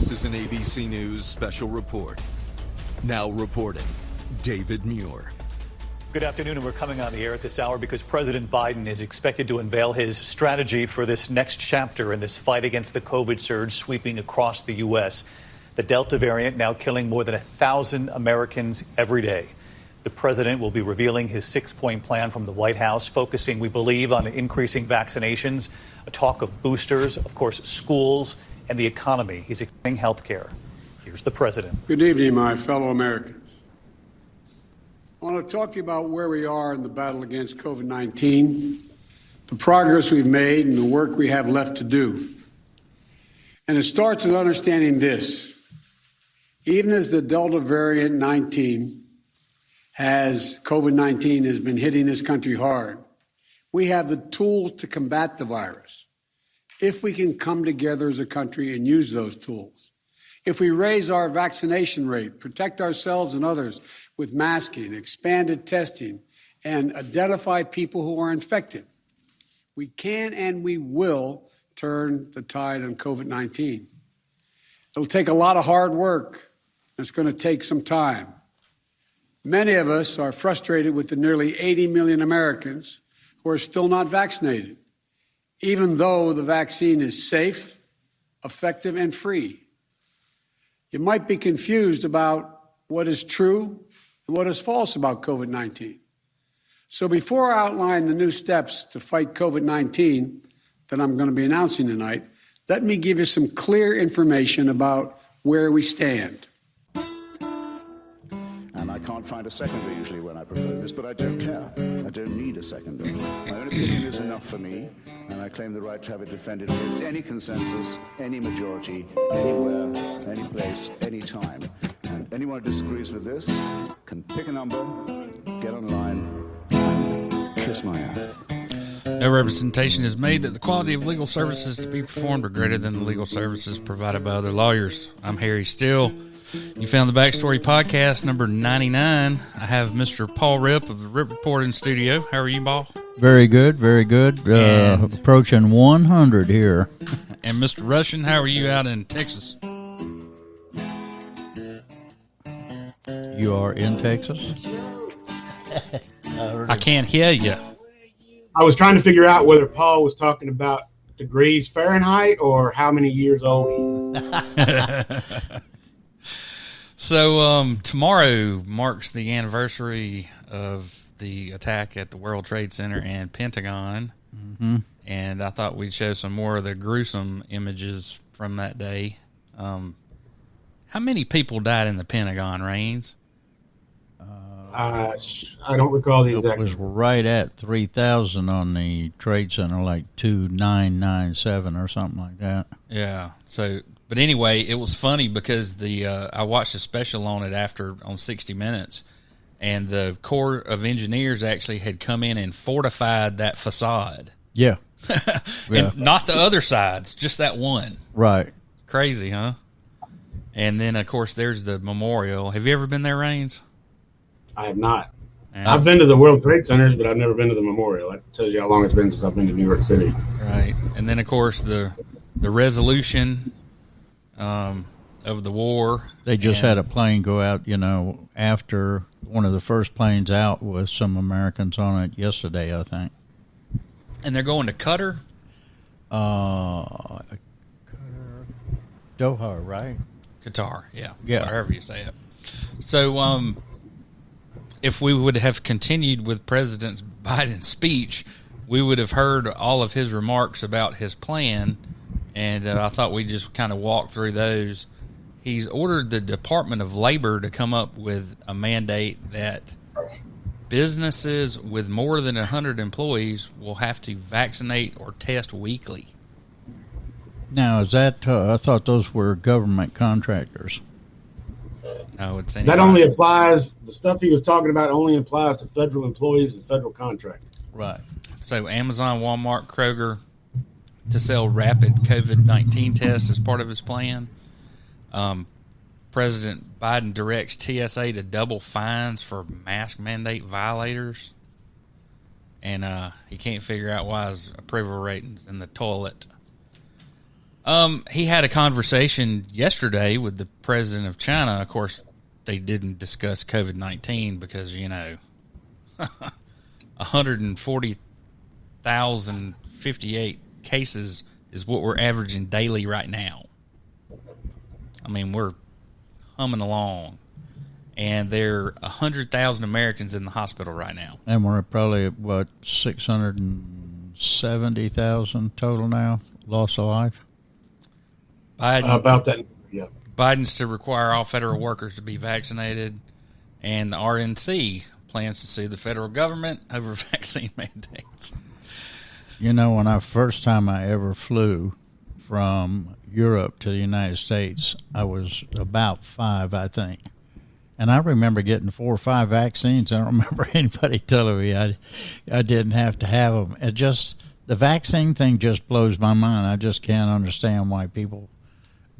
This is an ABC News special report. Now reporting, David Muir. Good afternoon, and we're coming on the air at this hour because President Biden is expected to unveil his strategy for this next chapter in this fight against the COVID surge sweeping across the U.S. The Delta variant now killing more than 1,000 Americans every day. The president will be revealing his 6-point plan from the White House, focusing, we believe, on increasing vaccinations, a talk of boosters, of course, schools, and the economy. He's expanding health care. Here's the president. Good evening, my fellow Americans. I want to talk to you about where we are in the battle against COVID-19, the progress we've made, and the work we have left to do. And it starts with understanding this. Even as the Delta variant COVID-19 has been hitting this country hard, we have the tools to combat the virus if we can come together as a country and use those tools. If we raise our vaccination rate, protect ourselves and others with masking, expanded testing, and identify people who are infected, we can and we will turn the tide on COVID-19. It'll take a lot of hard work. It's going to take some time. Many of us are frustrated with the nearly 80 million Americans who are still not vaccinated, even though the vaccine is safe, effective, and free. You might be confused about what is true and what is false about COVID-19. So before I outline the new steps to fight COVID-19 that I'm going to be announcing tonight, let me give you some clear information about where we stand. And I can't find a seconder usually when I propose this, but I don't care. I don't need a seconder. My own opinion is enough for me, and I claim the right to have it defended against any consensus, any majority, anywhere, any place, any time. And anyone who disagrees with this can pick a number, get online, and kiss my ass. No representation is made that the quality of legal services to be performed are greater than the legal services provided by other lawyers. I'm Harry Still. You found the Backstory Podcast, number 99. I have Mr. Paul Ripp of the Ripp Report in studio. How are you, Paul? Very good, very good. Approaching 100 here. And Mr. Russian, how are you out in Texas? You are in Texas? I can't hear you. I was trying to figure out whether Paul was talking about degrees Fahrenheit or how many years old he is. So tomorrow marks the anniversary of the attack at the World Trade Center and Pentagon. Mm-hmm. And I thought we'd show some more of the gruesome images from that day. How many people died in the Pentagon, Raines? I don't recall the exact. It was right at 3,000 on the Trade Center, like 2,997 or something like that. Yeah. So, but anyway, it was funny because I watched a special on it on 60 Minutes, and the Corps of Engineers actually had come in and fortified that facade. Yeah. And not the other sides, just that one. Right. Crazy, huh? And then, of course, there's the memorial. Have you ever been there, Raines? I have not. And I've been to the World Trade Centers, but I've never been to the memorial. That tells you how long it's been since I've been to New York City. Right. And then, of course, the resolution of the war. They just had a plane go out, after one of the first planes out with some Americans on it yesterday, I think. And they're going to Qatar? Qatar, Doha, right? Qatar, yeah. Yeah. However you say it. So, if we would have continued with President Biden's speech, we would have heard all of his remarks about his plan, and I thought we'd just kind of walk through those. He's ordered the Department of Labor to come up with a mandate that businesses with more than 100 employees will have to vaccinate or test weekly. Now, is that, I thought those were government contractors. No, it's that only applies, the stuff he was talking about only applies to federal employees and federal contractors. Right. So Amazon, Walmart, Kroger to sell rapid COVID-19 tests as part of his plan. President Biden directs TSA to double fines for mask mandate violators. And he can't figure out why his approval rating's in the toilet. He had a conversation yesterday with the president of China. Of course, they didn't discuss COVID-19 because, 140,058 cases is what we're averaging daily right now. I mean, we're humming along. And there are 100,000 Americans in the hospital right now. And we're probably at, 670,000 total now, loss of life? About that, yeah. Biden's to require all federal workers to be vaccinated, and the RNC plans to sue the federal government over vaccine mandates. When I first time I ever flew from Europe to the United States, I was about 5, I think. And I remember getting 4 or 5 vaccines. I don't remember anybody telling me I didn't have to have them. The vaccine thing just blows my mind. I just can't understand why people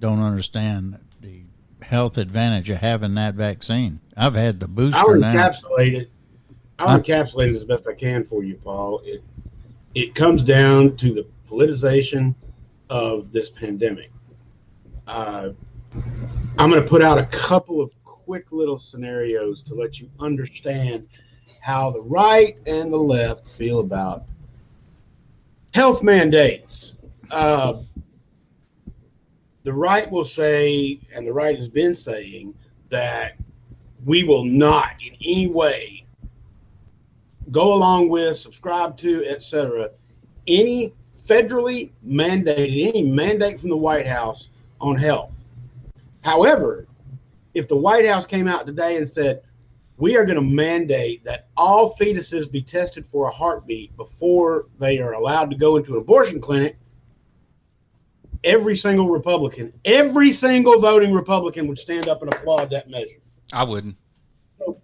don't understand the health advantage of having that vaccine. I've had the booster I'll now. encapsulate it as best I can for you, Paul. It comes down to the politicization of this pandemic. I'm going to put out a couple of quick little scenarios to let you understand how the right and the left feel about health mandates. The right will say, and the right has been saying, that we will not in any way go along with, subscribe to, etc., any federally mandated, any mandate from the White House on health. However, if the White House came out today and said, we are going to mandate that all fetuses be tested for a heartbeat before they are allowed to go into an abortion clinic, every single voting Republican would stand up and applaud that measure. I wouldn't. So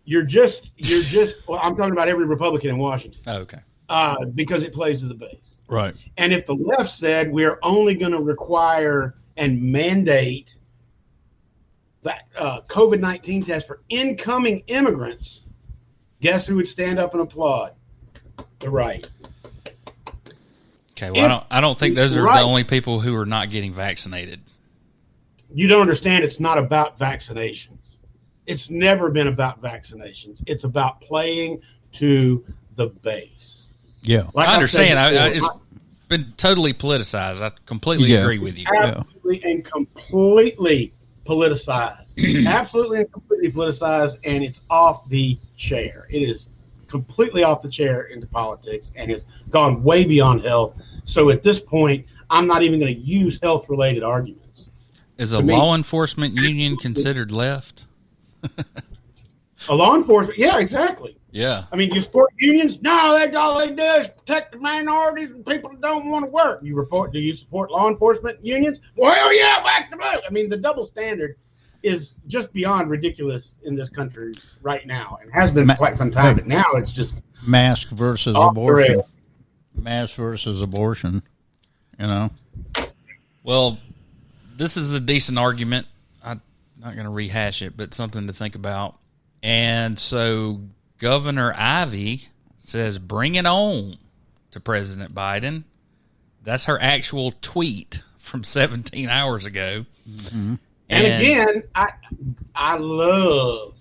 you're just, well, I'm talking about every Republican in Washington. Oh, okay. Because it plays to the base. Right. And if the left said we're only going to require and mandate that COVID-19 test for incoming immigrants, guess who would stand up and applaud? The right. Okay, well, I don't think those are the only people who are not getting vaccinated. You don't understand. It's not about vaccinations. It's never been about vaccinations. It's about playing to the base. Yeah. Like I understand. It's been totally politicized. I completely agree with you. Absolutely and completely politicized. Absolutely and completely politicized, and it's off the chair. It is completely off the chair into politics and has gone way beyond health. So at this point, I'm not even going to use health-related arguments. Is a law enforcement union considered left? A law enforcement, yeah, exactly. Yeah. I mean, you support unions? No, that's all they do is protect the minorities and people that don't want to work. Do you support law enforcement unions? Well, yeah, back to blue. I mean, the double standard is just beyond ridiculous in this country right now, and has been for quite some time. But now it's just mask versus abortion. Mask versus abortion. Well, this is a decent argument. I'm not going to rehash it, but something to think about. And so Governor Ivey says, bring it on to President Biden. That's her actual tweet from 17 hours ago. Mm-hmm. And again, I love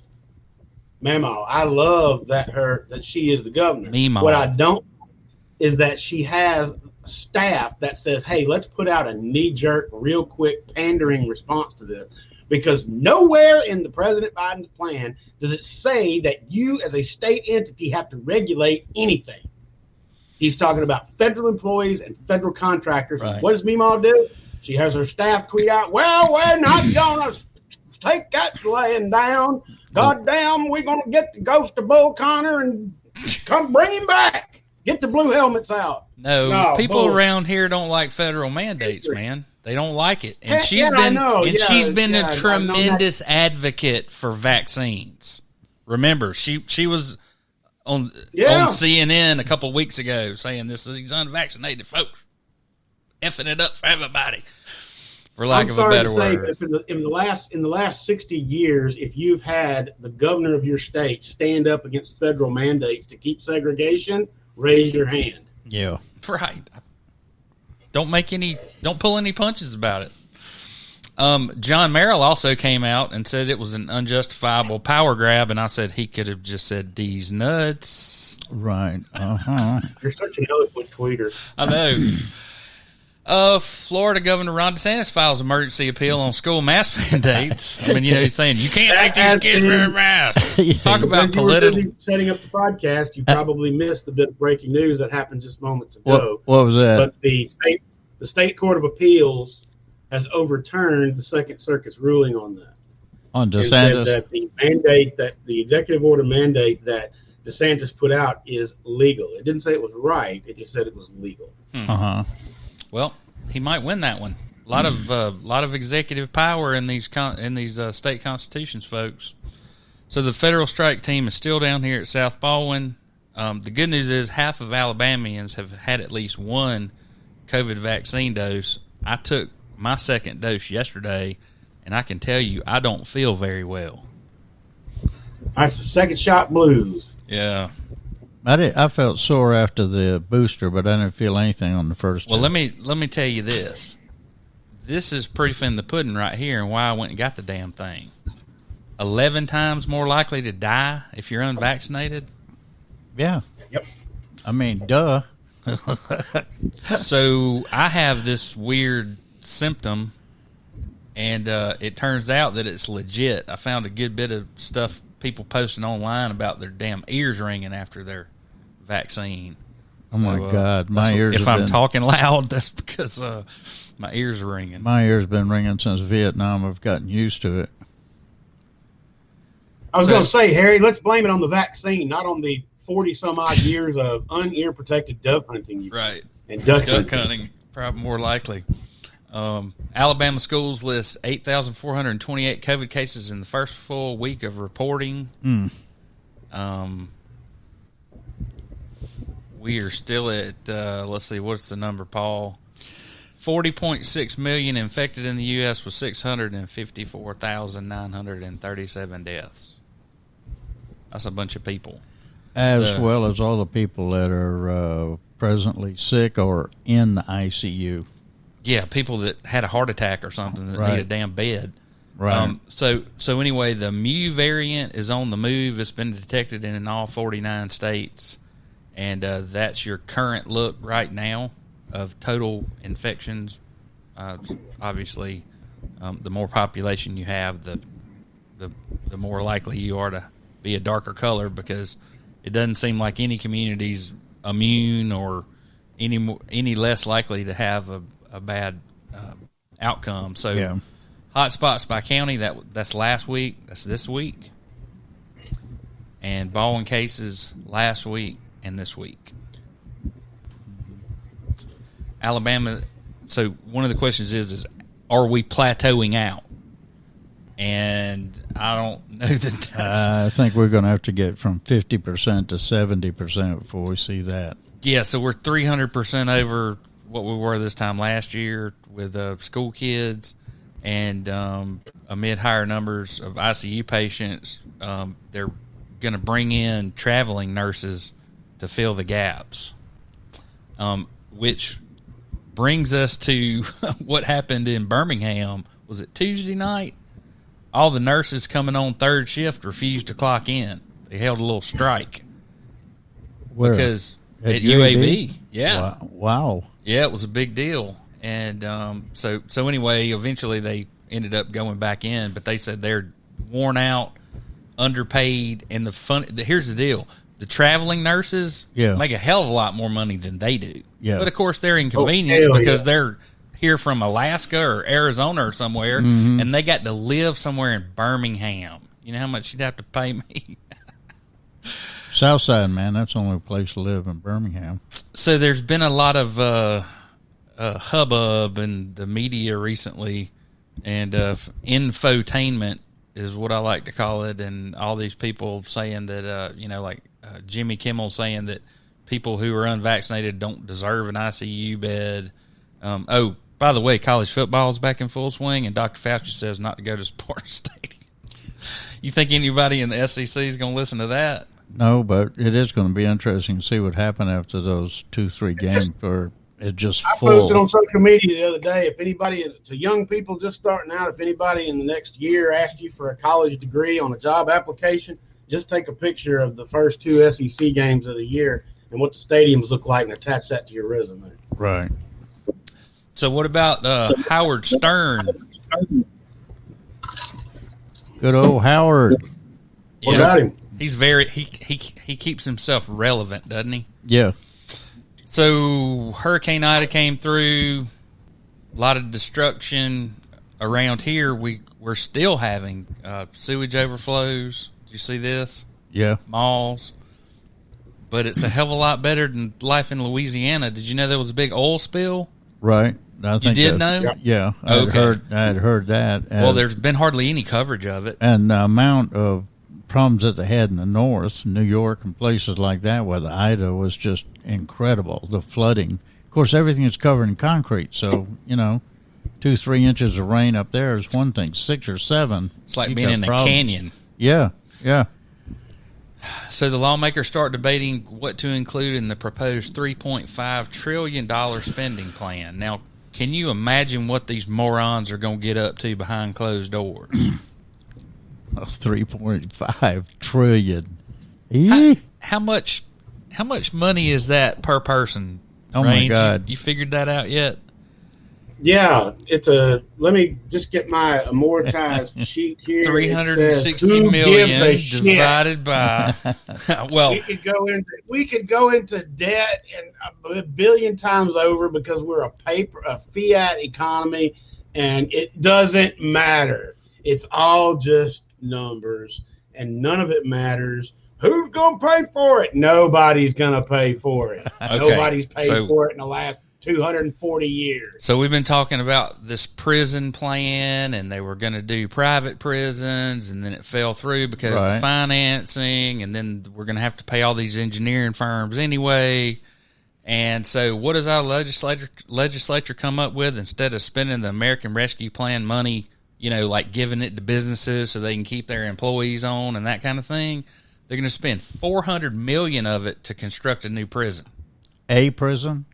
Mee Maw. I love that she is the governor. Mee Maw. What I don't is that she has staff that says, hey, let's put out a knee-jerk, real quick pandering response to this. Because nowhere in the President Biden's plan does it say that you as a state entity have to regulate anything. He's talking about federal employees and federal contractors. Right. What does Mee Maw do? She has her staff tweet out, well, we're not going to take that laying down. Goddamn, we're going to get the ghost of Bull Connor and come bring him back. Get the blue helmets out. No, people around here don't like federal mandates, man. They don't like it. And she's been a tremendous advocate for vaccines. Remember, she was on CNN a couple of weeks ago saying these unvaccinated folks effing it up for everybody, for lack of a better word. In the last 60 years, if you've had the governor of your state stand up against federal mandates to keep segregation, raise your hand. Yeah. Right. Don't pull any punches about it. John Merrill also came out and said it was an unjustifiable power grab, and I said he could have just said "D's nuts." Right. You're such an eloquent tweeter. I know. Florida Governor Ron DeSantis files emergency appeal on school mask mandates. I mean, he's saying you can't make these kids wear masks. Talk about political. You were busy setting up the podcast. You probably missed the bit of breaking news that happened just moments ago. What was that? But the state court of appeals has overturned the Second Circuit's ruling on that. On And DeSantis? said that the executive order mandate that DeSantis put out is legal. It didn't say it was right. It just said it was legal. Uh-huh. Well, he might win that one. A lot of executive power in these state constitutions, folks. So the federal strike team is still down here at South Baldwin. The good news is half of Alabamians have had at least one COVID vaccine dose. I took my second dose yesterday, and I can tell you I don't feel very well. That's the second shot blues. Yeah. I felt sore after the booster, but I didn't feel anything on the first Well, time. let me tell you this. This is proof in the pudding right here, and why I went and got the damn thing. 11 times more likely to die if you're unvaccinated. Yeah. Yep. I mean, duh. So I have this weird symptom, and it turns out that it's legit. I found a good bit of stuff people posting online about their damn ears ringing after their vaccine. Oh, my God. My ears If have I'm been, talking loud, that's because my ears are ringing. My ears been ringing since Vietnam. I've gotten used to it. I was going to say, Harry, let's blame it on the vaccine, not on the 40-some-odd years of unear protected dove hunting. Right. And duck hunting, probably more likely. Alabama schools list 8,428 COVID cases in the first full week of reporting. We are still at, let's see, what's the number, Paul? 40.6 million infected in the U.S. with 654,937 deaths. That's a bunch of people. As well as all the people that are presently sick or in the ICU. Yeah, people that had a heart attack or something that need a damn bed. Right. So anyway, the Mu variant is on the move. It's been detected in all 49 states. And that's your current look right now of total infections. Obviously, the more population you have, the more likely you are to be a darker color, because it doesn't seem like any community's immune or any less likely to have a bad outcome. So, hot spots by county, that's last week. That's this week. And Baldwin cases last week and this week. Alabama. So one of the questions is are we plateauing out? And I don't know that that's... I think we're going to have to get from 50% to 70% before we see that. Yeah, so we're 300% over what we were this time last year with school kids, and amid higher numbers of ICU patients, they're going to bring in traveling nurses to fill the gaps, which brings us to what happened in Birmingham. Was it Tuesday night? All the nurses coming on third shift refused to clock in. They held a little strike. Where? Because at UAB. Yeah. Wow. Yeah, it was a big deal. And so anyway, eventually they ended up going back in, but they said they're worn out, underpaid, and here's the deal. The traveling nurses make a hell of a lot more money than they do. Yeah. But, of course, they're inconvenienced because they're here from Alaska or Arizona or somewhere, and they got to live somewhere in Birmingham. You know how much you'd have to pay me? Southside, man, that's the only place to live in Birmingham. So there's been a lot of hubbub in the media recently, and infotainment is what I like to call it, and all these people saying that, Jimmy Kimmel saying that people who are unvaccinated don't deserve an ICU bed. By the way, college football is back in full swing, and Dr. Fauci says not to go to sports stadium. You think anybody in the SEC is going to listen to that? No, but it is going to be interesting to see what happened after those 2-3 games. It's just I full. posted on social media the other day, if anybody, to young people just starting out, if anybody in the next year asked you for a college degree on a job application, just take a picture of the first 2 SEC games of the year and what the stadiums look like and attach that to your resume. Right. So what about Howard Stern? Good old Howard. What about him? He's he keeps himself relevant, doesn't he? Yeah. So Hurricane Ida came through, a lot of destruction around here. We're still having sewage overflows. Did you see this? Yeah. Malls. But it's a hell of a lot better than life in Louisiana. Did you know there was a big oil spill? Right. I think You did know? Yeah. I had heard that. Well, there's been hardly any coverage of it. And the amount of problems that they had in the north, New York and places like that, where the Ida was just incredible. The flooding. Of course, everything is covered in concrete. So, 2-3 inches of rain up there is one thing. 6 or 7. It's like being in a canyon. Yeah. Yeah. So the lawmakers start debating what to include in the proposed $3.5 trillion spending plan. Now, can you imagine what these morons are going to get up to behind closed doors? 3.5 trillion. How much money is that per person? Oh, Range? my God. You figured that out yet? Yeah, let me just get my amortized sheet here. 360 million divided by. Well, we could go into debt and a billion times over because we're a fiat economy, and it doesn't matter. It's all just numbers, and none of it matters. Who's going to pay for it? Nobody's going to pay for it. Okay. Nobody's paid for it in the last 240 years. So we've been talking about this prison plan, and they were going to do private prisons, and then it fell through because of the financing, and then we're going to have to pay all these engineering firms anyway. And so what does our legislature come up with? Instead of spending the American Rescue Plan money, like giving it to businesses so they can keep their employees on and that kind of thing, they're going to spend $400 million of it to construct a new prison. A prison?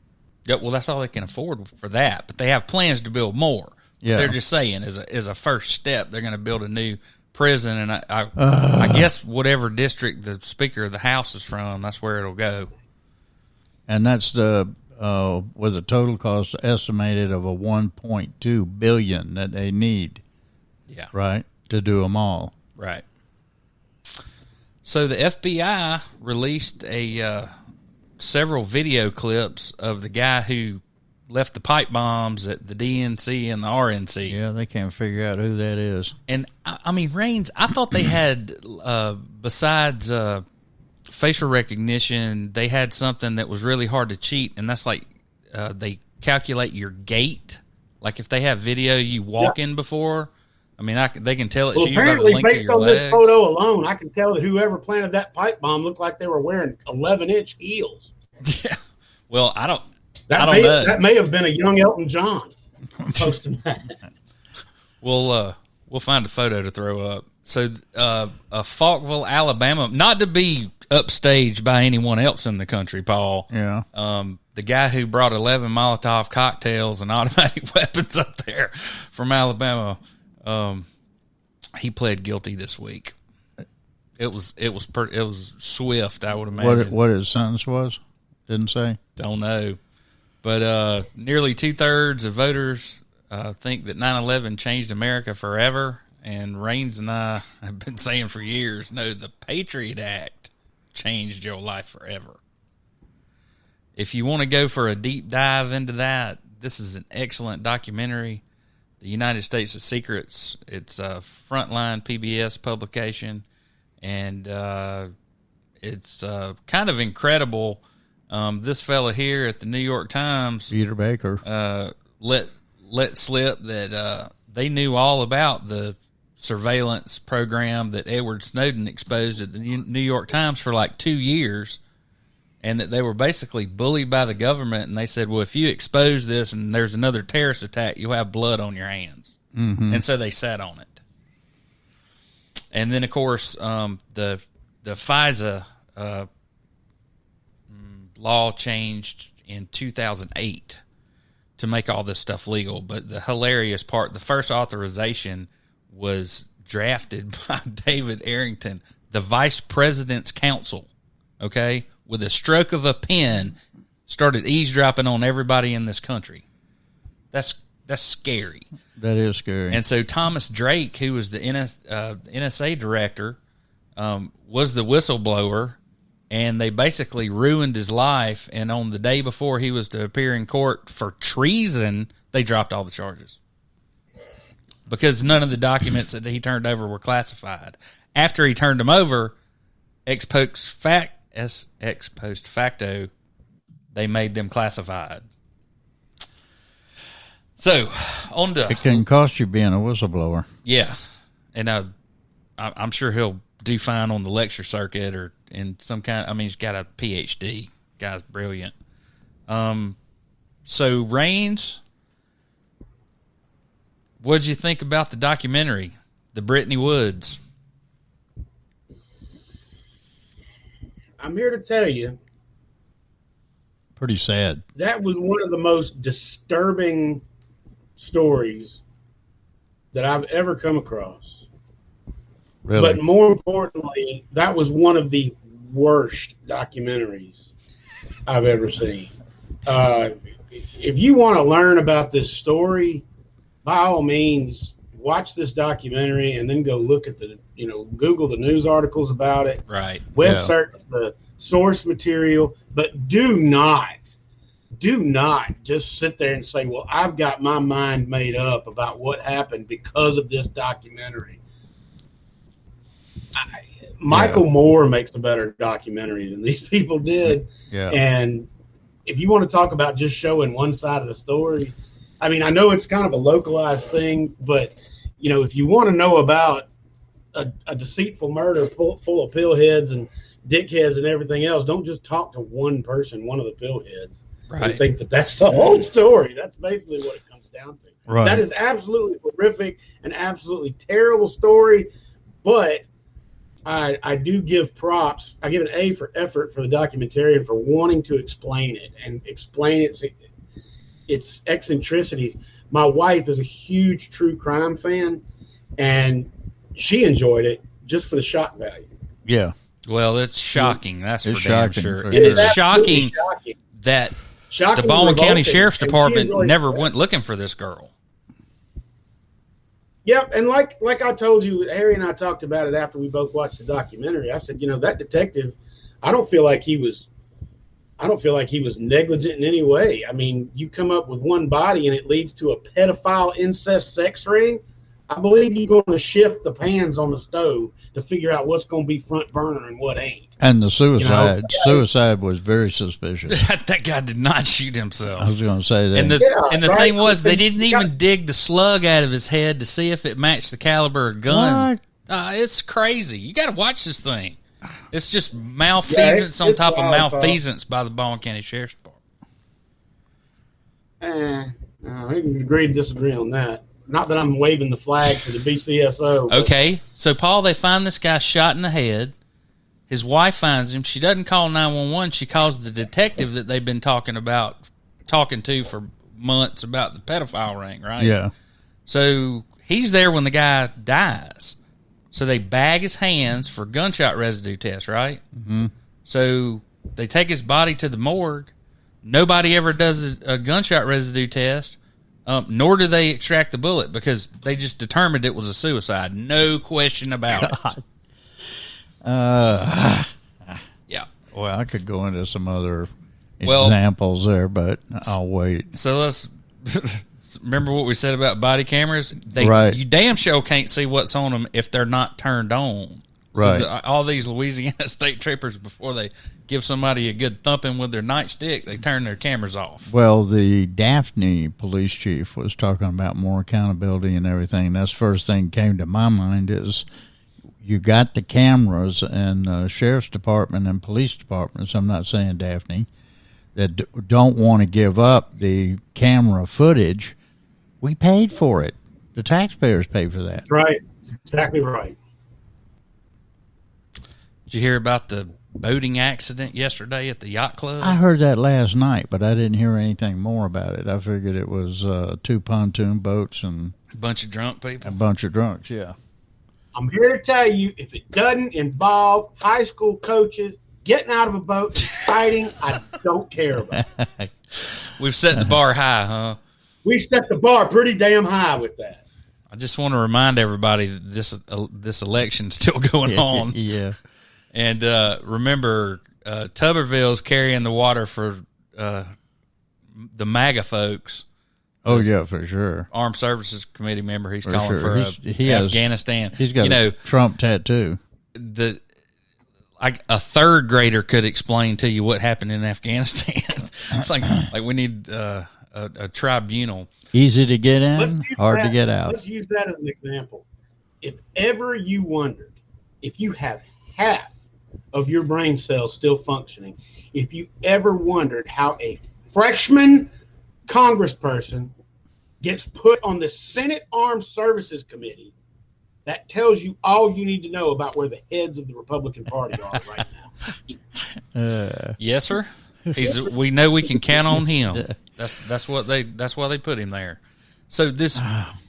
Yeah, well, that's all they can afford for that. But they have plans to build more. Yeah. They're just saying, as a first step, they're going to build a new prison. And I guess whatever district the Speaker of the House is from, that's where it'll go. And that's with a total cost estimated of a $1.2 billion that they need. Yeah. Right? To do them all. Right. So the FBI released several video clips of the guy who left the pipe bombs at the DNC and the RNC. Yeah, they can't figure out who that is. And, I mean, Raines, I thought they had, besides facial recognition, they had something that was really hard to cheat, and that's like they calculate your gait. Like if they have video you walk in before, I mean, they can tell it's you by the length of your legs. Apparently, based on this photo alone, I can tell that whoever planted that pipe bomb looked like they were wearing 11-inch heels. Yeah. Well, I don't know. That may have been a young Elton John posting that. We'll find a photo to throw up. So, Falkville, Alabama, not to be upstaged by anyone else in the country, Paul. Yeah. The guy who brought 11 Molotov cocktails and automatic weapons up there from Alabama, he pled guilty this week. It was swift, I would imagine. What his sentence was? Didn't say. Don't know, but nearly 2/3 of voters think that 9/11 changed America forever. And Raines and I have been saying for years, no, the Patriot Act changed your life forever. If you want to go for a deep dive into that, this is an excellent documentary. The United States of Secrets. It's a Frontline PBS publication, and it's kind of incredible. This fella here at the New York Times, Peter Baker, let slip that they knew all about the surveillance program that Edward Snowden exposed at the New York Times for like 2 years, and that they were basically bullied by the government, and they said, well, if you expose this and there's another terrorist attack, you'll have blood on your hands. Mm-hmm. And so they sat on it. And then, of course, the FISA law changed in 2008 to make all this stuff legal. But the hilarious part, the first authorization was drafted by David Arrington, the vice president's counsel, okay, with a stroke of a pen, started eavesdropping on everybody in this country. That's scary. That is scary. And so Thomas Drake, who was the NSA director, was the whistleblower, and they basically ruined his life. And on the day before he was to appear in court for treason, they dropped all the charges because none of the documents that he turned over were classified. After he turned them over, ex post facto, they made them classified. So, on to... It can cost you being a whistleblower. Yeah. And I'm sure he'll do fine on the lecture circuit or in some kind... I mean, he's got a PhD. Guy's brilliant. So, Raines, what'd you think about the documentary, The Brittany Woods? I'm here to tell you, Pretty sad. that was one of the most disturbing stories that I've ever come across. Really? But more importantly, that was one of the worst documentaries I've ever seen. If you want to learn about this story, by all means, watch this documentary and then go look at Google the news articles about it. Right. Web search the source material, but do not just sit there and say, well, I've got my mind made up about what happened because of this documentary. Michael Moore makes a better documentary than these people did. Yeah. And if you want to talk about just showing one side of the story, I mean, I know it's kind of a localized thing, but, if you want to know about a deceitful murder full of pillheads and dickheads and everything else, don't just talk to one person, one of the pillheads, Right. and think that that's the whole story. That's basically what it comes down to. Right. That is absolutely horrific, an absolutely terrible story, but I do give props. I give an A for effort for the documentarian for wanting to explain it and explain its eccentricities. My wife is a huge true crime fan, and she enjoyed it just for the shock value. Yeah. Well, it's shocking. That's It's for damn shocking, sure. for It is sure. shocking Shocking. that Shocking the Baldwin and County revolting. Sheriff's And she Department enjoyed never it. went looking for this girl. Yep, and like I told you, Harry and I talked about it after we both watched the documentary. I said, that detective, I don't feel like he was negligent in any way. I mean, you come up with one body and it leads to a pedophile incest sex ring. I believe you're going to shift the pans on the stove to figure out what's going to be front burner and what ain't. And the suicide was very suspicious. That guy did not shoot himself. I was going to say that. And the thing was, they didn't even dig the slug out of his head to see if it matched the caliber of gun. It's crazy. You got to watch this thing. It's just malfeasance on top of malfeasance by the Baldwin County Sheriff's Department. We can agree to disagree on that. Not that I'm waving the flag for the BCSO. Okay, so Paul, they find this guy shot in the head. His wife finds him. She doesn't call 911. She calls the detective that they've been talking to for months about the pedophile ring, right? Yeah. So he's there when the guy dies. So they bag his hands for gunshot residue test, right? Mm-hmm. So they take his body to the morgue. Nobody ever does a gunshot residue test, nor do they extract the bullet because they just determined it was a suicide. No question about it. Yeah. Well, I could go into some other examples there, but I'll wait. So let's remember what we said about body cameras. Right. You damn sure can't see what's on them if they're not turned on. Right. So all these Louisiana state troopers, before they give somebody a good thumping with their nightstick, they turn their cameras off. Well, the Daphne police chief was talking about more accountability and everything. That's the first thing came to my mind is you got the cameras in sheriff's department and police departments. I'm not saying Daphne, that don't want to give up the camera footage. We paid for it. The taxpayers paid for that. That's right. That's exactly right. Did you hear about the boating accident yesterday at the yacht club? I heard that last night, but I didn't hear anything more about it. I figured it was 2 pontoon boats and A bunch of drunk people. a bunch of drunks, yeah. I'm here to tell you, if it doesn't involve high school coaches getting out of a boat and fighting, I don't care about it. We've set the bar high, huh? We set the bar pretty damn high with that. I just want to remind everybody that this election's still going on. Yeah. And remember, Tuberville's carrying the water for the MAGA folks. Oh, yeah, for sure. Armed Services Committee member. He's For calling sure. for He has- Afghanistan. He's got a Trump tattoo. A third grader could explain to you what happened in Afghanistan. It's like we need a tribunal. Easy to get Let's in, use hard to that- get out. Let's use that as an example. If ever you wondered, if you have half of your brain cells still functioning, if you ever wondered how a freshman congressperson gets put on the Senate Armed Services Committee, that tells you all you need to know about where the heads of the Republican Party are right now. Yes, sir. We know we can count on him. That's why they put him there. So this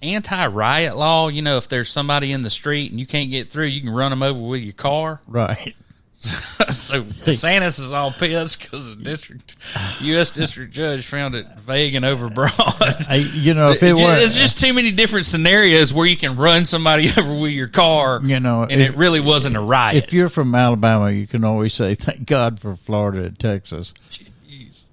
anti-riot law, if there's somebody in the street and you can't get through, you can run them over with your car. Right. So DeSantis is all pissed because the U.S. district judge found it vague and overbroad. If it were, it's just too many different scenarios where you can run somebody over with your car, and it really wasn't a riot. If you're from Alabama, you can always say, thank God for Florida and Texas. Jeez.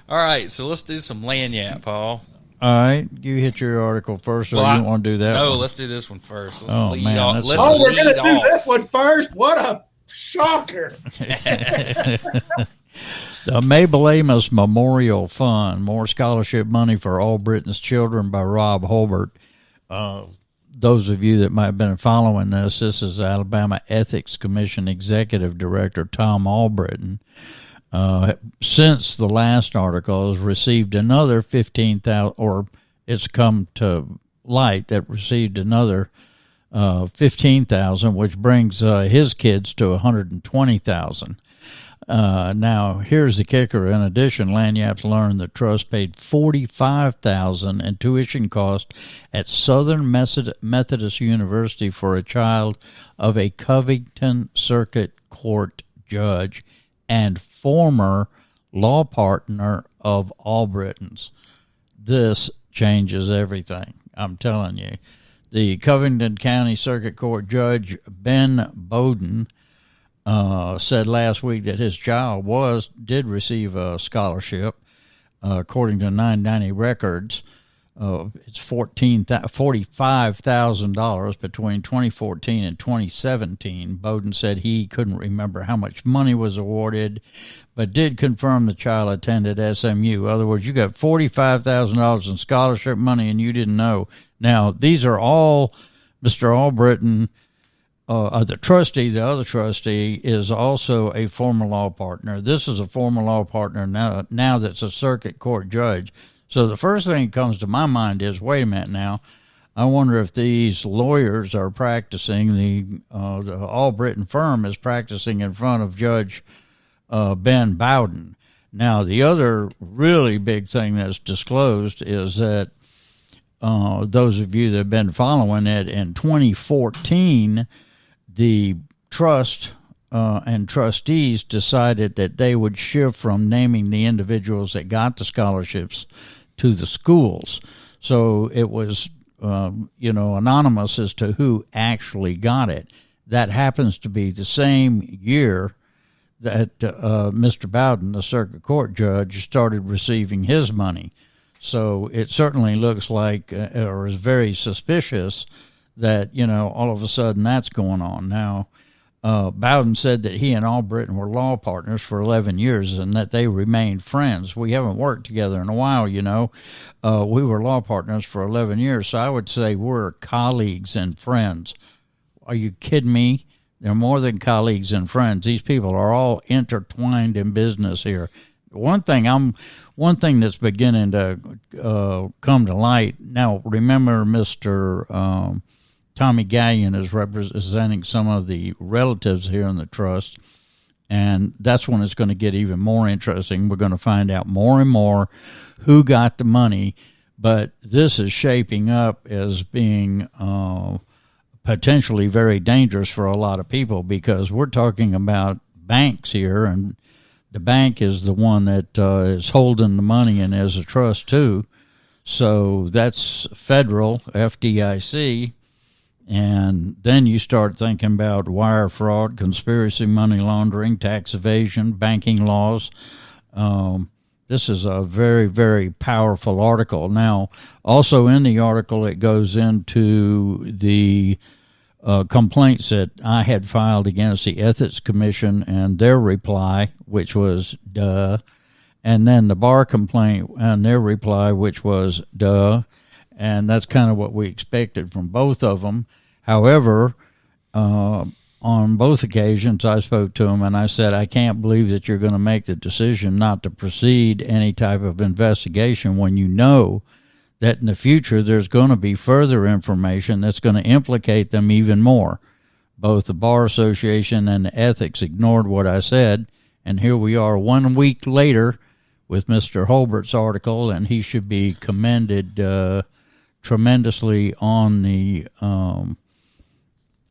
All right, so let's do some Lagniappe, Paul. All right, you hit your article first, or you want to do that No, one? let's do this one first. Let's Oh, lead man, off. that's Let's so- We're going lead to do off. this one first? What a shocker. The Mabel Amos Memorial Fund, more scholarship money for Albritton's children by Rob Holbert. Those of you that might have been following this is Alabama Ethics Commission Executive Director Tom Albritton. Since the last article has received another 15,000, or it's come to light that received another 15,000, which brings his kids to 120,000. Now, here's the kicker. In addition, Lagniappe's learned the trust paid $45,000 in tuition costs at Southern Methodist University for a child of a Covington Circuit Court judge and former law partner of Albritton's. This changes everything. I'm telling you. The Covington County Circuit Court Judge Ben Bowden said last week that his child did receive a scholarship. According to 990 records, it's $45,000 between 2014 and 2017. Bowden said he couldn't remember how much money was awarded, but did confirm the child attended SMU. In other words, you got $45,000 in scholarship money and you didn't know. Now, these are all Mr. Albritton, the trustee. The other trustee is also a former law partner. This is a former law partner now that's a circuit court judge. So the first thing that comes to my mind is, wait a minute now, I wonder if these lawyers are practicing, the Albritton firm is practicing in front of Judge Ben Bowden. Now, the other really big thing that's disclosed is that those of you that have been following it, in 2014, the trust and trustees decided that they would shift from naming the individuals that got the scholarships to the schools. So it was, anonymous as to who actually got it. That happens to be the same year that Mr. Bowden, the circuit court judge, started receiving his money. So it certainly looks like, or is very suspicious, that, all of a sudden that's going on. Now, Bowden said that he and Albritton were law partners for 11 years and that they remained friends. We haven't worked together in a while, We were law partners for 11 years, so I would say we're colleagues and friends. Are you kidding me? They're more than colleagues and friends. These people are all intertwined in business here. One thing that's beginning to come to light now. Remember, Mr. Tommy Gallion is representing some of the relatives here in the trust. And that's when it's going to get even more interesting. We're going to find out more and more who got the money. But this is shaping up as being potentially very dangerous for a lot of people, because we're talking about banks here, and the bank is the one that is holding the money and is a trust too. So that's federal, FDIC. And then you start thinking about wire fraud, conspiracy, money laundering, tax evasion, banking laws. This is a very, very powerful article. Now, also in the article, it goes into the complaints that I had filed against the Ethics Commission and their reply, which was duh. And then the bar complaint and their reply, which was duh. And that's kind of what we expected from both of them. However, on both occasions, I spoke to them and I said, I can't believe that you're going to make the decision not to proceed any type of investigation when you know that in the future there's going to be further information that's going to implicate them even more. Both the Bar Association and the Ethics ignored what I said, and here we are 1 week later with Mr. Holbert's article, and he should be commended tremendously on the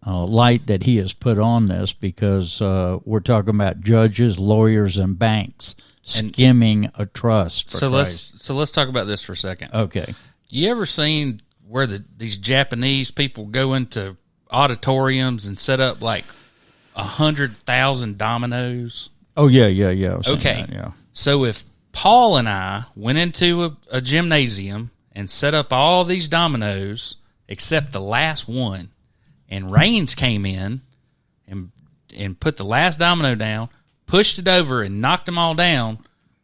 light that he has put on this, because we're talking about judges, lawyers, and banks skimming a trust. So let's talk about this for a second. Okay. You ever seen where these Japanese people go into auditoriums and set up like 100,000 dominoes? Oh yeah. Okay. That, yeah. So if Paul and I went into a gymnasium and set up all these dominoes except the last one, and Raines came in and put the last domino down, pushed it over, and knocked them all down,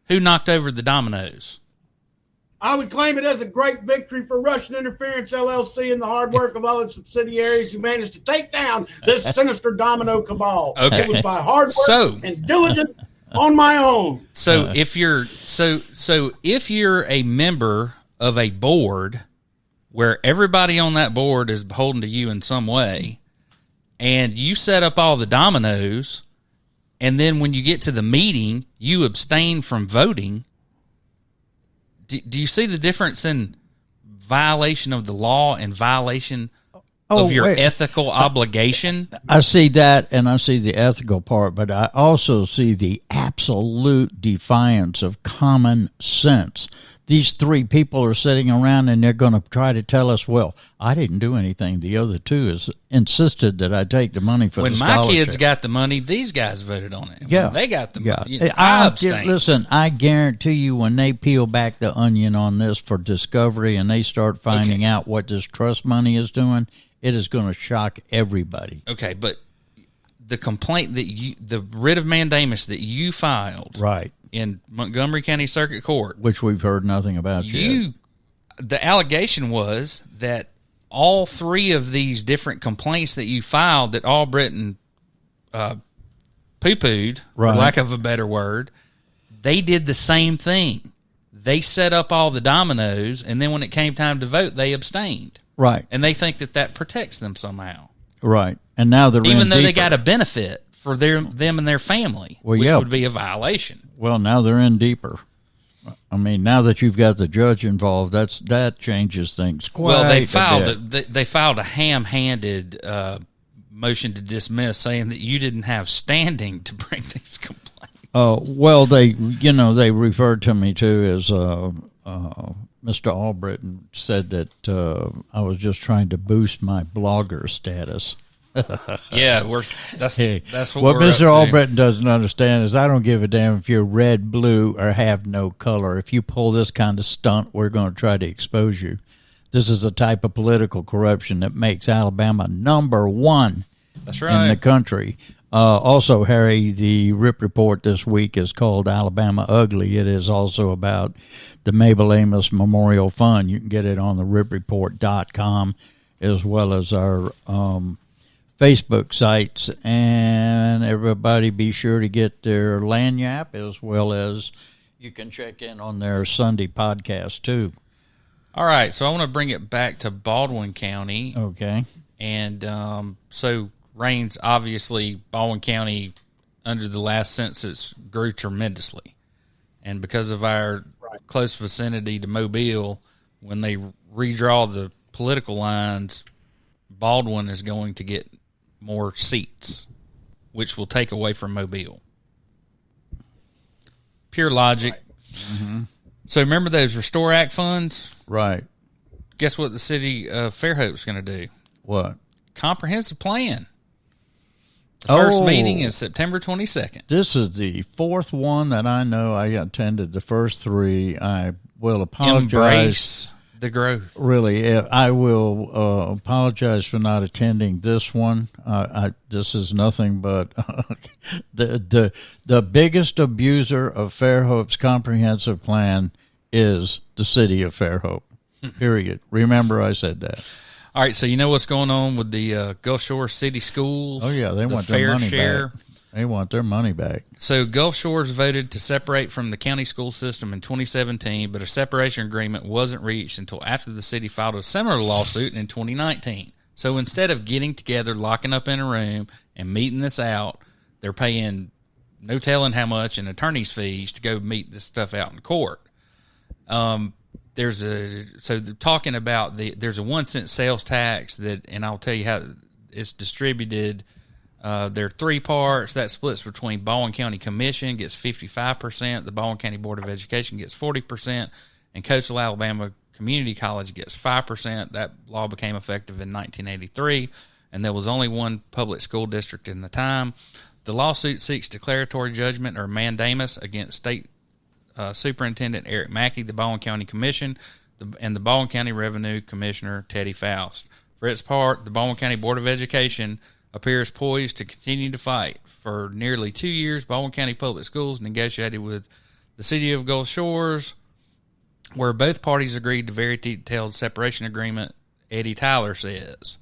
who knocked over the dominoes? I would claim it as a great victory for Russian Interference LLC and the hard work of all its subsidiaries who managed to take down this sinister domino cabal. Okay. It was by hard work and diligence on my own. So if you're a member of a board where everybody on that board is beholden to you in some way, and you set up all the dominoes, and then when you get to the meeting, you abstain from voting, do you see the difference in violation of the law and violation of your ethical obligation? I see that, and I see the ethical part, but I also see the absolute defiance of common sense. These three people are sitting around and they're going to try to tell us, well, I didn't do anything. The other two has insisted that I take the money for the scholarship. When my kids got the money, these guys voted on it. Yeah. When they got the money. Yeah. I abstained. Listen, I guarantee you when they peel back the onion on this for discovery and they start finding out what this trust money is doing, it is going to shock everybody. Okay, but the complaint the writ of mandamus that you filed. Right. In Montgomery County Circuit Court, which we've heard nothing about yet. The allegation was that all three of these different complaints that you filed that Albritton poo-pooed, for lack of a better word, they did the same thing. They set up all the dominoes, and then when it came time to vote, they abstained. Right. And they think that protects them somehow. Right. And now they're even though they got a benefit for them and their family, which would be a violation. Well, now they're in deeper. I mean, now that you've got the judge involved, that changes things quite well, they filed a ham-handed motion to dismiss, saying that you didn't have standing to bring these complaints. Oh, well, they referred to me too as Mr. Albritton said that I was just trying to boost my blogger status. Yeah, that's what Mr. Albritton doesn't understand is I don't give a damn if you're red, blue, or have no color. If you pull this kind of stunt, we're going to try to expose you. This is a type of political corruption that makes Alabama number one in the country. Also, Harry, the RIP report this week is called Alabama Ugly. It is also about the Mabel Amos Memorial Fund. You can get it on the ripreport.com as well as our Facebook sites, and everybody be sure to get their Lagniappe as well as you can check in on their Sunday podcast too. All right, so I want to bring it back to Baldwin County. Okay. And so Raines, obviously, Baldwin County under the last census grew tremendously. And because of our close vicinity to Mobile, when they redraw the political lines, Baldwin is going to get more seats, which will take away from Mobile. Pure logic. Right. Mm-hmm. So remember those Restore Act funds? Right. Guess what the city of Fairhope's going to do? What? Comprehensive plan. The first meeting is September 22nd. This is the fourth one that I know. I attended the first three. I will apologize. Embrace the growth. Really, I will apologize for not attending this one. This is nothing but the biggest abuser of Fairhope's comprehensive plan is the city of Fairhope. Period. Remember, I said that. All right, so you know what's going on with the Gulf Shore City Schools? Oh, yeah, they want their money back. They want their money back. So Gulf Shores voted to separate from the county school system in 2017, but a separation agreement wasn't reached until after the city filed a similar lawsuit in 2019. So instead of getting together, locking up in a room, and meeting this out, they're paying no telling how much in attorney's fees to go meet this stuff out in court. So they're talking about there's a 1 cent sales tax and I'll tell you how it's distributed. There are three parts. That splits between Baldwin County Commission gets 55%, the Baldwin County Board of Education gets 40%, and Coastal Alabama Community College gets 5%. That law became effective in 1983, and there was only one public school district in the time. The lawsuit seeks declaratory judgment or mandamus against State Superintendent Eric Mackey, the Baldwin County Commission, and the Baldwin County Revenue Commissioner Teddy Faust. For its part, the Baldwin County Board of Education appears poised to continue to fight. For nearly 2 years, Baldwin County Public Schools negotiated with the city of Gulf Shores, where both parties agreed to very detailed separation agreement, Eddie Tyler says.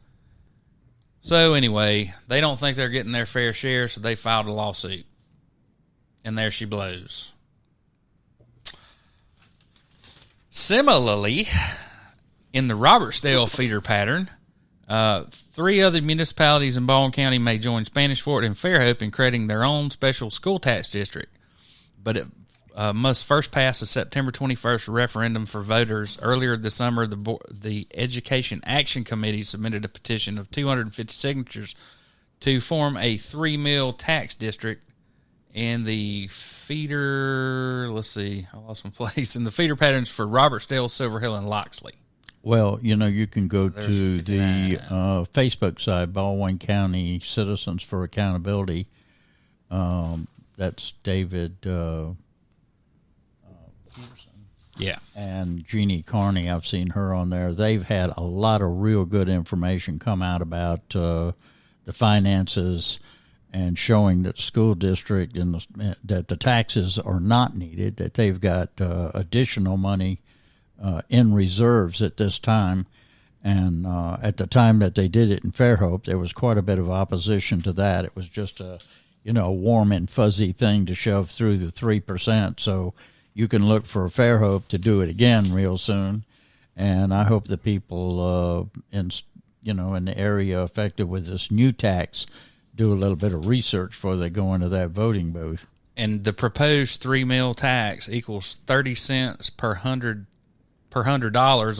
So anyway, they don't think they're getting their fair share, so they filed a lawsuit. And there she blows. Similarly, in the Robertsdale feeder pattern, 3 other municipalities in Baldwin County may join Spanish Fort and Fairhope in creating their own special school tax district, but it must first pass a September 21st referendum for voters. Earlier this summer, the Education Action Committee submitted a petition of 250 signatures to form a 3 mil tax district in the feeder, I lost my place, in the feeder patterns for Robertsdale, Silver Hill, and Loxley. Well, you can go to the Facebook side, Baldwin County Citizens for Accountability. That's David Peterson. Yeah. And Jeannie Carney, I've seen her on there. They've had a lot of real good information come out about the finances and showing that school district that the taxes are not needed, that they've got additional money in reserves at this time. And at the time that they did it in Fairhope, there was quite a bit of opposition to that. It was just a warm and fuzzy thing to shove through the 3%. So you can look for Fairhope to do it again real soon. And I hope the people in the area affected with this new tax do a little bit of research before they go into that voting booth. And the proposed 3 mil tax equals 30 cents per $100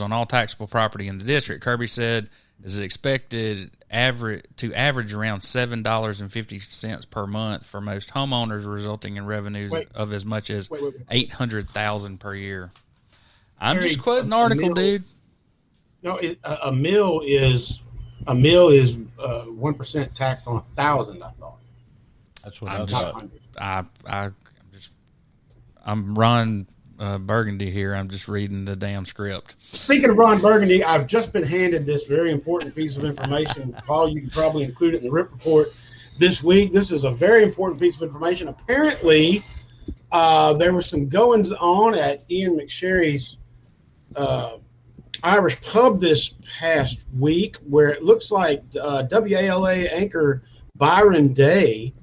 on all taxable property in the district. Kirby said is expected to average around $7.50 per month for most homeowners, resulting in revenues of as much as $800,000 per year. I'm just quoting an article, dude. No, a mill is 1% taxed on 1,000. I thought. That's what I thought. I'm Ron Burgundy here. I'm just reading the damn script. Speaking of Ron Burgundy, I've just been handed this very important piece of information. Paul, you can probably include it in the RIP report this week. This is a very important piece of information. Apparently, there was some goings on at Ian McSherry's Irish pub this past week, where it looks like WALA anchor Byron Day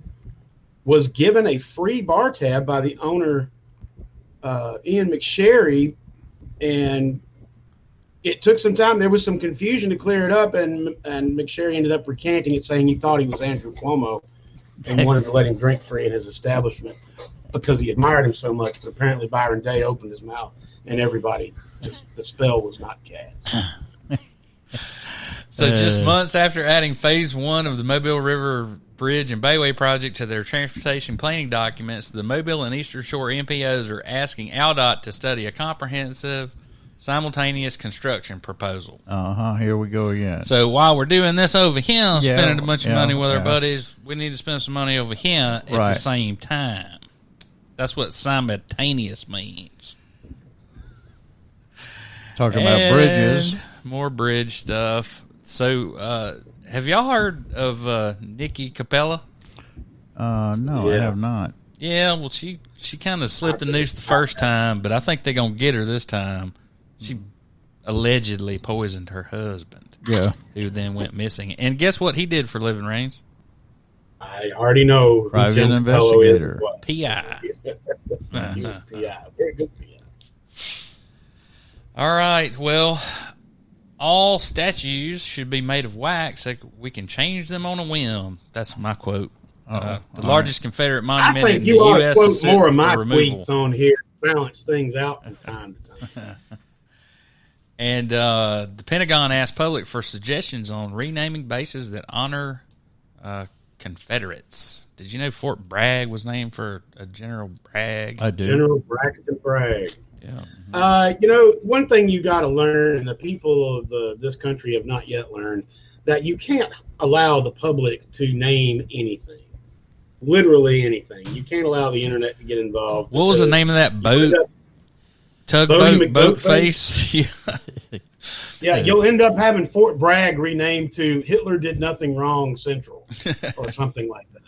was given a free bar tab by the owner, Ian McSherry, and it took some time. There was some confusion to clear it up, and McSherry ended up recanting it, saying he thought he was Andrew Cuomo. and wanted to let him drink free in his establishment because he admired him so much. But apparently Byron Day opened his mouth, and everybody just the spell was not cast. So just months after adding phase 1 of the Mobile River Bridge and Bayway project to their transportation planning documents, the Mobile and Eastern Shore MPOs are asking ALDOT to study a comprehensive simultaneous construction proposal. Here we go again. So while we're doing this over here, spending a bunch of money with our buddies, we need to spend some money over here at the same time. That's what simultaneous means. Talking about bridges. More bridge stuff. So, have y'all heard of Nikki Capella? No, I have not. Yeah, well, she kind of slipped the noose the first time, but I think they're going to get her this time. She allegedly poisoned her husband. Yeah. Who then went missing. And guess what he did for a living, Reigns? I already know who Private Jim investigator. P.I. He was P.I. Very good P.I. All right, well, all statues should be made of wax so we can change them on a whim. That's my quote. The largest Confederate monument I in think the you ought to U.S. quote is set more of my for removal. tweets on here to balance things out from time to time. And the Pentagon asked public for suggestions on renaming bases that honor Confederates. Did you know Fort Bragg was named for General Bragg? I do. General Braxton Bragg. Yeah. One thing you got to learn, and the people of this country have not yet learned, that you can't allow the public to name anything. Literally anything. You can't allow the internet to get involved. What was the name of that boat? Tugboat, Boatface? Yeah. Yeah, you'll end up having Fort Bragg renamed to Hitler Did Nothing Wrong Central or something like that.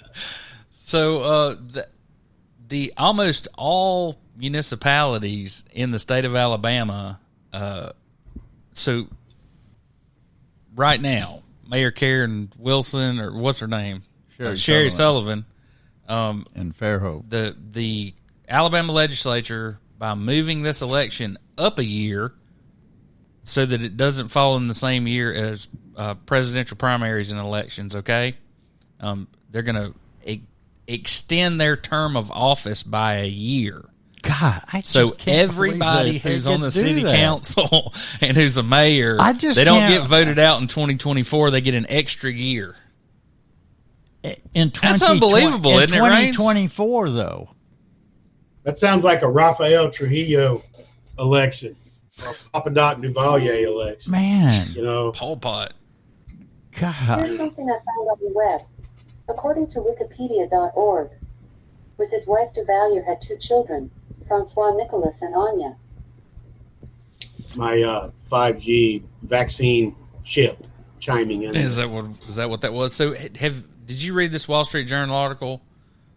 So the almost all municipalities in the state of Alabama, so right now, Mayor Karen Wilson, or what's her name? Sherry Sullivan. And Fairhope. The Alabama legislature, by moving this election up a year so that it doesn't fall in the same year as presidential primaries and elections, okay? They're going to extend their term of office by a year. God, so everybody who's on the city council and who's a mayor, they don't get voted out in 2024. They get an extra year. That's unbelievable, isn't it, Reigns? 2024, though. That sounds like a Rafael Trujillo election or a Papa Doc Duvalier election. Man. Pol Pot. God. Here's something I found on the web. According to Wikipedia.org, with his wife Duvalier had 2 children, Francois Nicholas and Anya. My 5G vaccine chip chiming in. Is that what that was? So did you read this Wall Street Journal article?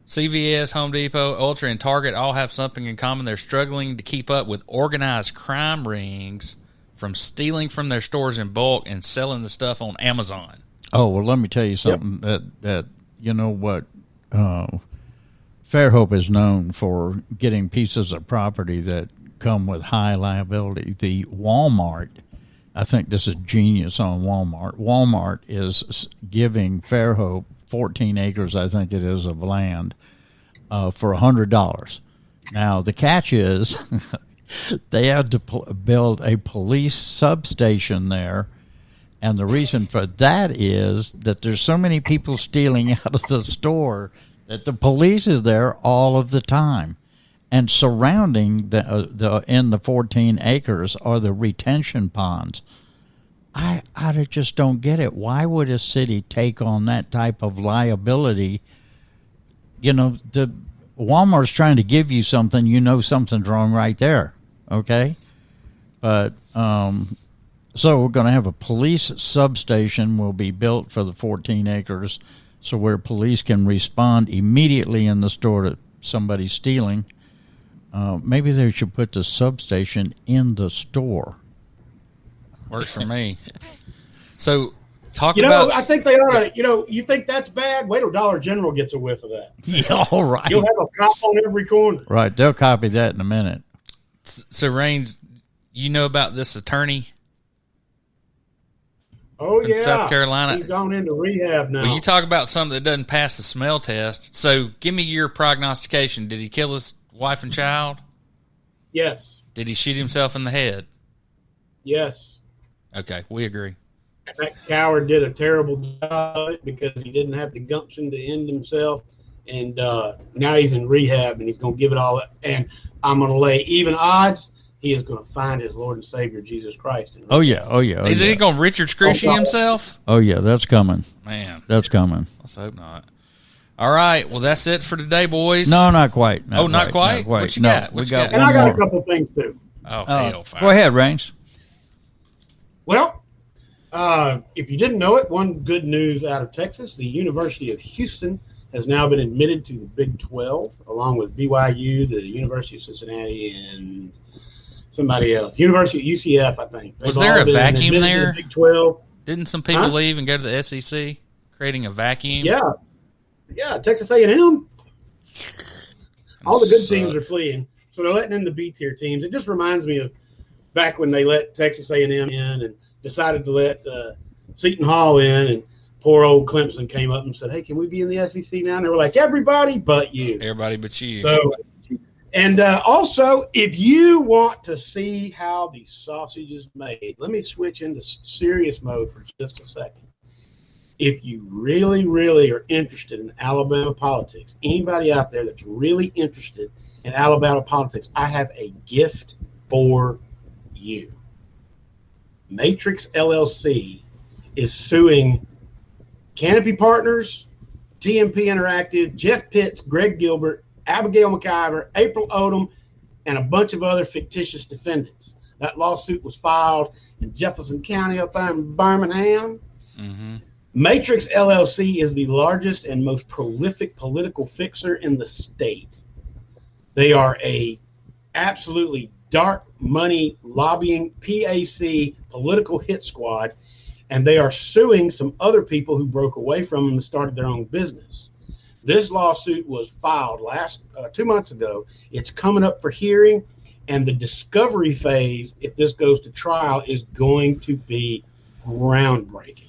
CVS, Home Depot, Ultra, and Target all have something in common. They're struggling to keep up with organized crime rings from stealing from their stores in bulk and selling the stuff on Amazon. Oh, well, let me tell you something. That you know what, Fairhope is known for getting pieces of property that come with high liability. The Walmart, I think this is genius on Walmart. Walmart is giving Fairhope 14 acres, I think it is, of land for $100. Now, the catch is they had to build a police substation there, and the reason for that is that there's so many people stealing out of the store that the police is there all of the time. And surrounding in the 14 acres are the retention ponds. I just don't get it. Why would a city take on that type of liability? The Walmart's trying to give you something, something's wrong right there, okay? But so we're going to have a police substation will be built for the 14 acres, so where police can respond immediately in the store to somebody stealing. Maybe they should put the substation in the store. Works for me. So, about... I think they ought to, you think that's bad? Wait till Dollar General gets a whiff of that. Yeah, all right. You'll have a cop on every corner. Right, they'll copy that in a minute. So, Reigns, you know about this attorney? Oh, in yeah. South Carolina. He's gone into rehab now. Well, you talk about something that doesn't pass the smell test. So give me your prognostication. Did he kill his wife and child? Yes. Did he shoot himself in the head? Yes. Okay, we agree. And that coward did a terrible job of it because he didn't have the gumption to end himself. And now he's in rehab, and he's going to give it all up. And I'm going to lay even odds he is going to find his Lord and Savior, Jesus Christ. Oh, yeah. Oh, yeah. Oh, Is yeah. he going to Richard Scritchy himself? Oh, yeah. That's coming. Man. That's coming. Let's hope not. All right. Well, that's it for today, boys. No, not quite. Not quite? What you got? What you got? And I got a couple things, too. Oh, hellfire. Go ahead, Raines. Well, if you didn't know it, one good news out of Texas, the University of Houston has now been admitted to the Big 12, along with BYU, the University of Cincinnati, and somebody else. University of UCF, I think. Was there a vacuum there? The Big 12. Didn't some people leave and go to the SEC, creating a vacuum? Yeah, Texas A&M. All the good teams are fleeing, so they're letting in the B-tier teams. It just reminds me of back when they let Texas A&M in and decided to let Seton Hall in, and poor old Clemson came up and said, "Hey, can we be in the SEC now?" And they were like, "Everybody but you." Everybody but you. So, and also, if you want to see how the sausage is made, let me switch into serious mode for just a second. If you really, really are interested in Alabama politics, anybody out there that's really interested in Alabama politics, I have a gift for you. Matrix LLC is suing Canopy Partners, TMP Interactive, Jeff Pitts, Greg Gilbert, Abigail McIver, April Odom, and a bunch of other fictitious defendants. That lawsuit was filed in Jefferson County up in Birmingham. Mm-hmm. Matrix LLC is the largest and most prolific political fixer in the state. They are a absolutely dark money lobbying PAC political hit squad, and they are suing some other people who broke away from them and started their own business. This lawsuit was filed 2 months ago. It's coming up for hearing, and the discovery phase, if this goes to trial, is going to be groundbreaking.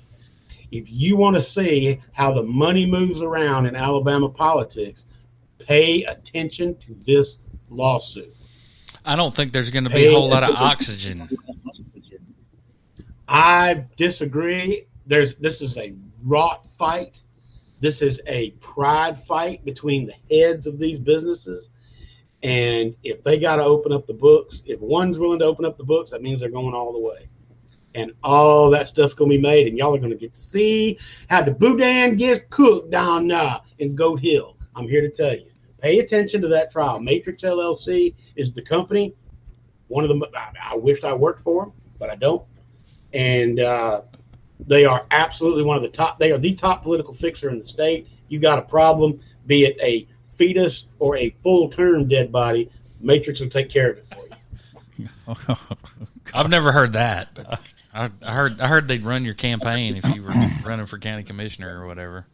If you want to see how the money moves around in Alabama politics, pay attention to this lawsuit. I don't think there's going to be a whole lot of oxygen. I disagree. This is a rot fight. This is a pride fight between the heads of these businesses. And if they got to open up the books, if one's willing to open up the books, that means they're going all the way. And all that stuff's going to be made, and y'all are going to get to see how the boudin gets cooked down now in Goat Hill. I'm here to tell you. Pay attention to that trial. Matrix LLC is the company. One of them, I wished I worked for them, but I don't. And they are absolutely one of the top. They are the top political fixer in the state. You got a problem, be it a fetus or a full-term dead body, Matrix will take care of it for you. I've never heard that, but I heard they'd run your campaign if you were running for county commissioner or whatever.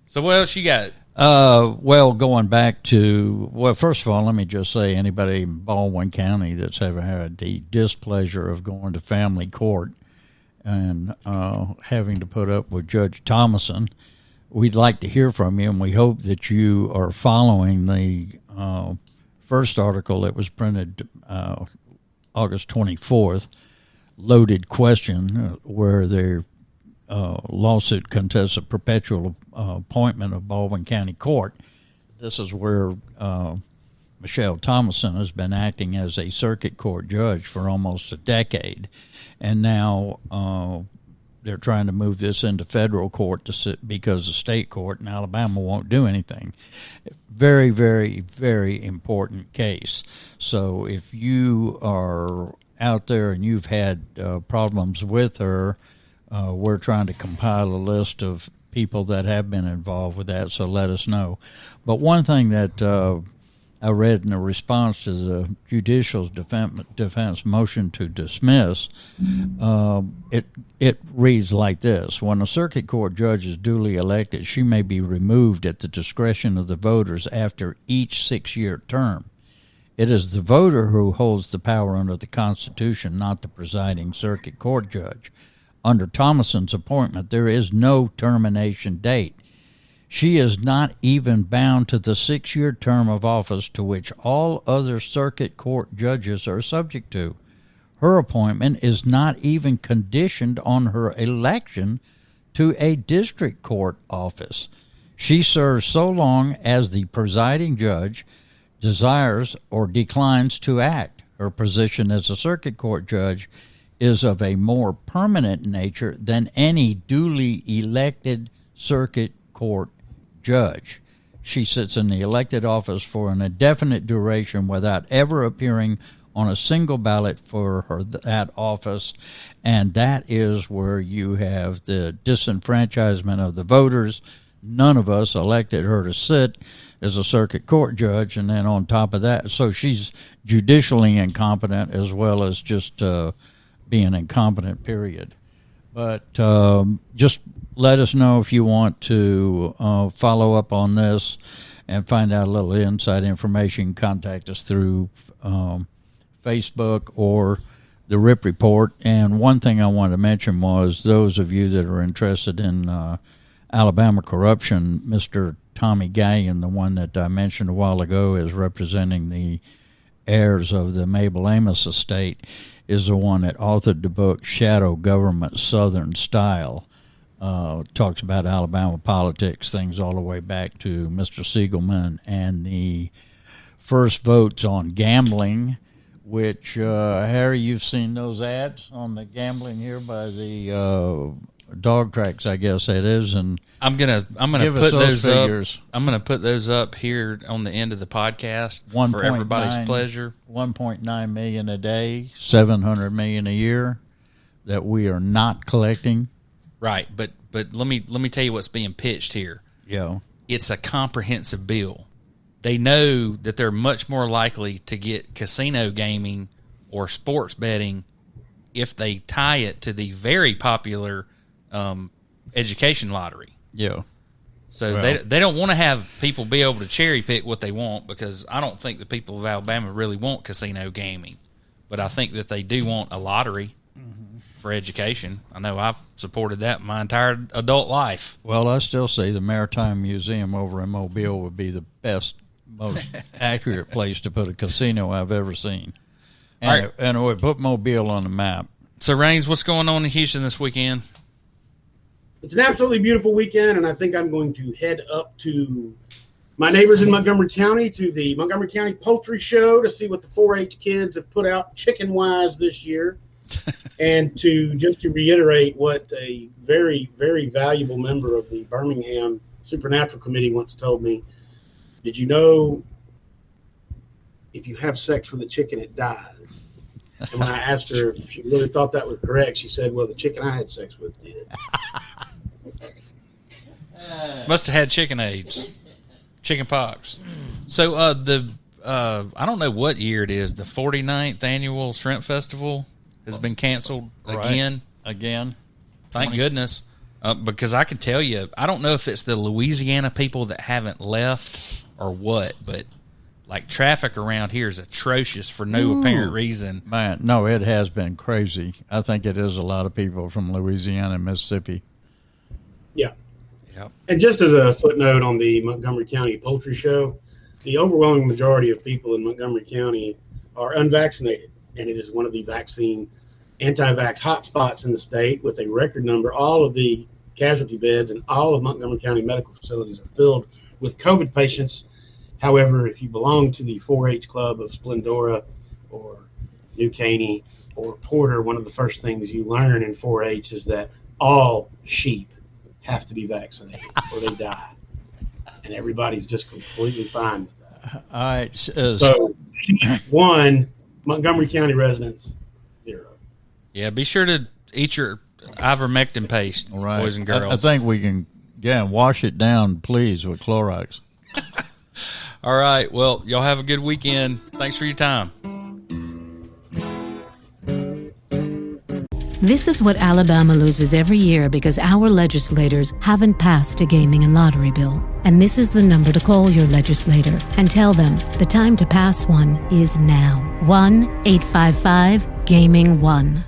So what else you got? Well, going back to, first of all, let me just say anybody in Baldwin County that's ever had the displeasure of going to family court and having to put up with Judge Thomason, we'd like to hear from you, and we hope that you are following the first article that was printed August 24th, Loaded Question, where their lawsuit contests a perpetual appointment of Baldwin County Court. This is where Michelle Thomason has been acting as a circuit court judge for almost a decade, and now they're trying to move this into federal court because the state court in Alabama won't do anything. Very, very, very important case. So if you are out there and you've had problems with her, we're trying to compile a list of people that have been involved with that, so let us know. But one thing that I read in a response to the judicial defense motion to dismiss, it reads like this: when a circuit court judge is duly elected, she may be removed at the discretion of the voters after each 6-year term. It is the voter who holds the power under the Constitution, not the presiding circuit court judge. Under Thomason's appointment, there is no termination date. She is not even bound to the 6-year term of office to which all other circuit court judges are subject to. Her appointment is not even conditioned on her election to a district court office. She serves so long as the presiding judge desires or declines to act. Her position as a circuit court judge is of a more permanent nature than any duly elected circuit court judge. She sits in the elected office for an indefinite duration without ever appearing on a single ballot for that office, and that is where you have the disenfranchisement of the voters. None of us elected her to sit as a circuit court judge, and then on top of that, so she's judicially incompetent as well as just being incompetent, period. But just let us know if you want to follow up on this and find out a little inside information. Contact us through Facebook or the RIP Report. And one thing I wanted to mention was those of you that are interested in Alabama corruption, Mr. Tommy Gallion, the one that I mentioned a while ago, is representing the heirs of the Mabel Amos estate, is the one that authored the book Shadow Government Southern Style. Talks about Alabama politics, things all the way back to Mr. Siegelman and the first votes on gambling, which, Harry, you've seen those ads on the gambling here by the dog tracks, I guess that is, and I'm gonna put those figures up. I'm gonna put those up here on the end of the podcast for everybody's pleasure. 1.9 million a day, 700 million a year that we are not collecting. Right, but let me tell you what's being pitched here. Yeah, it's a comprehensive bill. They know that they're much more likely to get casino gaming or sports betting if they tie it to the very popular education lottery. Yeah. So they don't want to have people be able to cherry pick what they want, because I don't think the people of Alabama really want casino gaming. But I think that they do want a lottery for education. I know I've supported that my entire adult life. Well, I still say the Maritime Museum over in Mobile would be the best, most accurate place to put a casino I've ever seen. And, and it would put Mobile on the map. So, Raines, what's going on in Houston this weekend? It's an absolutely beautiful weekend, and I think I'm going to head up to my neighbors in Montgomery County to the Montgomery County Poultry Show to see what the 4-H kids have put out chicken-wise this year, and to reiterate what a very, very valuable member of the Birmingham Supernatural Committee once told me. Did you know if you have sex with a chicken, it dies? And when I asked her if she really thought that was correct, she said, well, the chicken I had sex with did. Must have had chicken AIDS, chicken pox. So I don't know what year it is. The 49th annual Shrimp Festival has been canceled again. Again. Thank goodness. Because I can tell you, I don't know if it's the Louisiana people that haven't left or what, but like traffic around here is atrocious for no apparent reason. Man, no, it has been crazy. I think it is a lot of people from Louisiana and Mississippi. Yeah. Yep. And just as a footnote on the Montgomery County Poultry Show, the overwhelming majority of people in Montgomery County are unvaccinated, and it is one of the anti-vax hotspots in the state with a record number. All of the casualty beds and all of Montgomery County medical facilities are filled with COVID patients. However, if you belong to the 4-H Club of Splendora or New Caney or Porter, one of the first things you learn in 4-H is that all sheep have to be vaccinated or they die. And everybody's just completely fine with that. All right. So, 1, Montgomery County residents, 0. Yeah, be sure to eat your ivermectin paste, right, boys and girls. I think we can, wash it down, please, with Clorox. All right. Well, y'all have a good weekend. Thanks for your time. This is what Alabama loses every year because our legislators haven't passed a gaming and lottery bill. And this is the number to call your legislator and tell them the time to pass one is now. 1-855-GAMING-1.